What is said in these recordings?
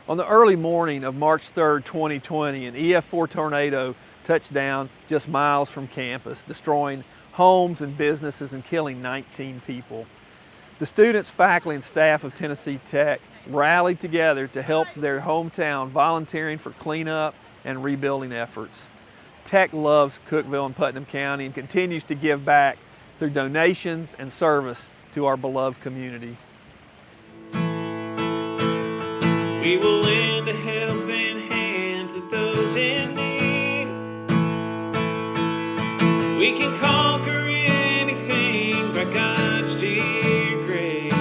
On the early morning of March 3rd, 2020, an EF4 tornado touched down just miles from campus, destroying homes and businesses and killing 19 people. The students, faculty, and staff of Tennessee Tech rallied together to help their hometown, volunteering for cleanup and rebuilding efforts. Tech loves Cookeville and Putnam County and continues to give back through donations and service to our beloved community. We will lend a helping hand to those in need. We can conquer anything by God's dear grace.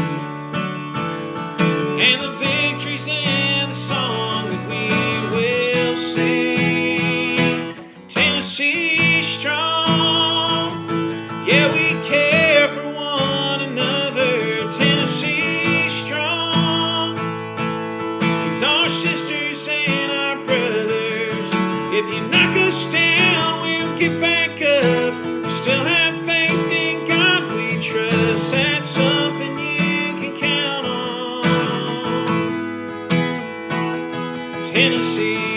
And the victories in the song that we will sing. Tennessee strong, yeah, we care for one another. Tennessee strong, our sisters and our brothers. If you knock us down, we'll get back up. We still have faith in God, we trust. That's something you can count on. Tennessee.